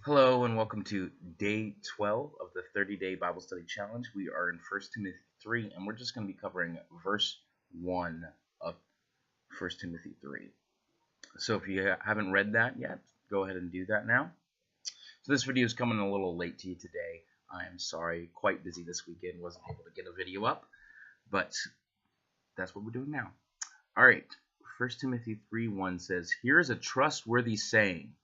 Hello and welcome to day 12 of the 30-day Bible study challenge. We are in 1 Timothy 3 and we're just going to be covering verse 1 of 1 Timothy 3. So if you haven't read that yet, go ahead and do that now. So this video is coming a little late to you today. I am sorry, quite busy this weekend, wasn't able to get a video up, but that's what we're doing now. All right, 1 Timothy 3:1 says, "Here is a trustworthy saying.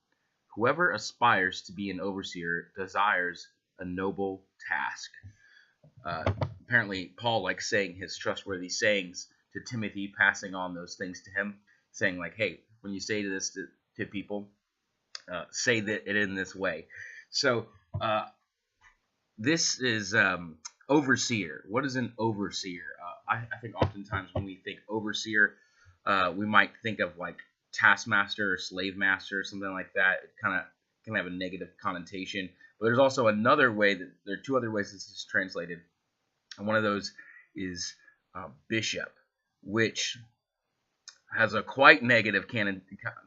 Whoever aspires to be an overseer desires a noble task." Apparently, Paul likes saying his trustworthy sayings to Timothy, passing on those things to him, saying like, "Hey, when you say this to people, say that it in this way." So this is overseer. What is an overseer? I think oftentimes when we think overseer, we might think of like taskmaster or slave master or something like that. It kind of can have a negative connotation. But there's also another way that there are two other ways this is translated, and one of those is bishop, which has a quite negative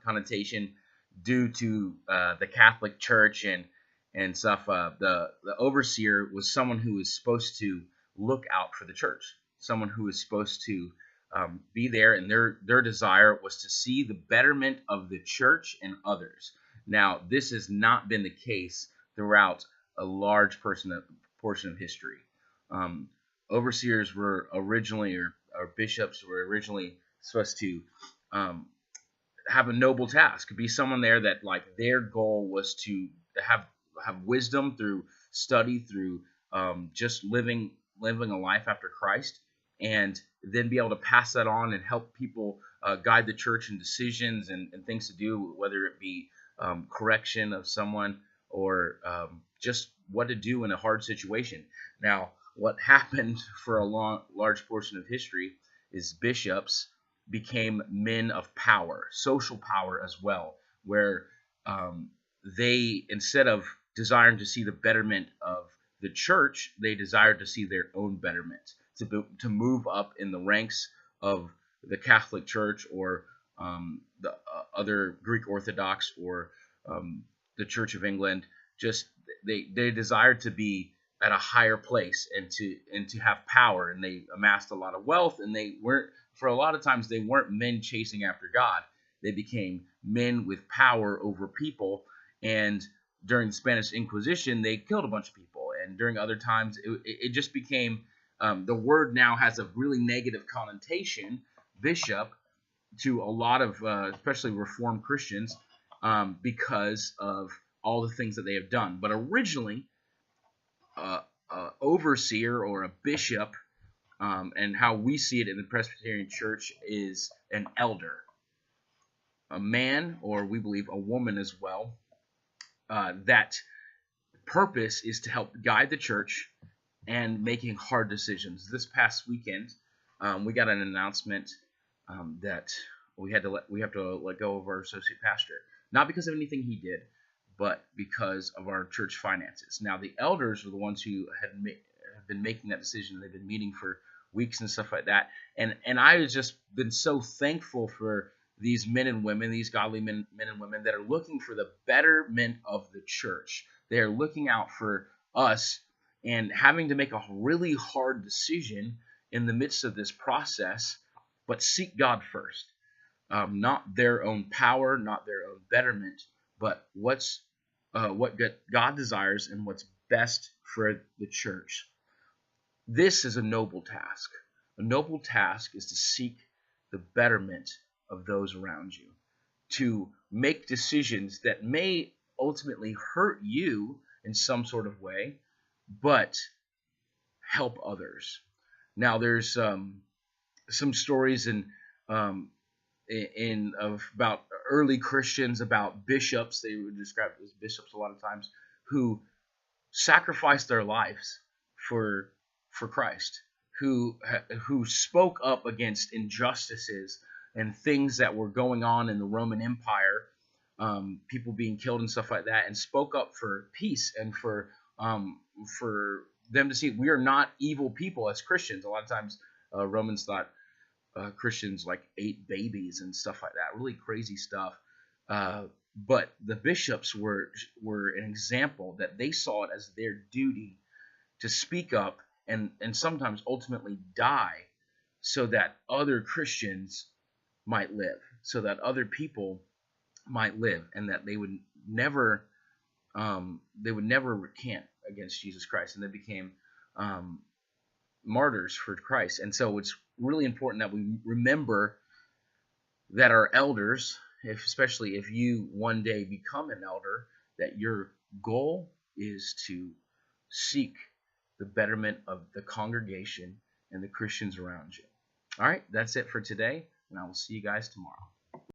connotation due to the Catholic Church and stuff. The overseer was someone who was supposed to look out for the church, someone who was supposed to be there, and their desire was to see the betterment of the church and others. Now, this has not been the case throughout a large portion of history. Um, Overseers were originally, or bishops were originally supposed to um, have a noble task, be someone there that like their goal was to have have wisdom through study, through just living a life after Christ, and then be able to pass that on and help people guide the church in decisions and things to do, whether it be correction of someone or just what to do in a hard situation. Now, what happened for a large portion of history is bishops became men of power, social power as well, where um, they, instead of desiring to see the betterment of the church, they desired to see their own betterment, to move up in the ranks of the Catholic Church or the other Greek Orthodox or the Church of England. Just they desired to be at a higher place and to have power, and they amassed a lot of wealth, and they weren't, for a lot of times they weren't men chasing after God. They became men with power over people, and during the Spanish Inquisition they killed a bunch of people, and during other times it just became the word now has a really negative connotation, bishop, to a lot of especially Reformed Christians, because of all the things that they have done. But originally, overseer or a bishop, and how we see it in the Presbyterian Church, is an elder, a man, or we believe a woman as well. That purpose is to help guide the church and making hard decisions. This past weekend, we got an announcement that we have to let go of our associate pastor, not because of anything he did, but because of our church finances. Now, the elders are the ones who have been making that decision. They've been meeting for weeks and stuff like that, and I have just been so thankful for these men and women, these godly men and women that are looking for the betterment of the church. They are looking out for us and having to make a really hard decision in the midst of this process, but seek God first. Not their own power, not their own betterment, but what God desires and what's best for the church. This is a noble task. A noble task is to seek the betterment of those around you, to make decisions that may ultimately hurt you in some sort of way, but help others. Now, there's some stories in of about early Christians, about bishops. They were described as bishops a lot of times, who sacrificed their lives for Christ, who spoke up against injustices and things that were going on in the Roman Empire, people being killed and stuff like that, and spoke up for peace and for them to see we are not evil people as Christians. A lot of times, Romans thought Christians like ate babies and stuff like that, really crazy stuff. But the bishops were an example that they saw it as their duty to speak up and sometimes ultimately die so that other Christians might live, so that other people might live, and that they would never recant against Jesus Christ, and they became um, martyrs for Christ. And so it's really important that we remember that our elders, especially if you one day become an elder, that your goal is to seek the betterment of the congregation and the Christians around you. All right, that's it for today, and I will see you guys tomorrow.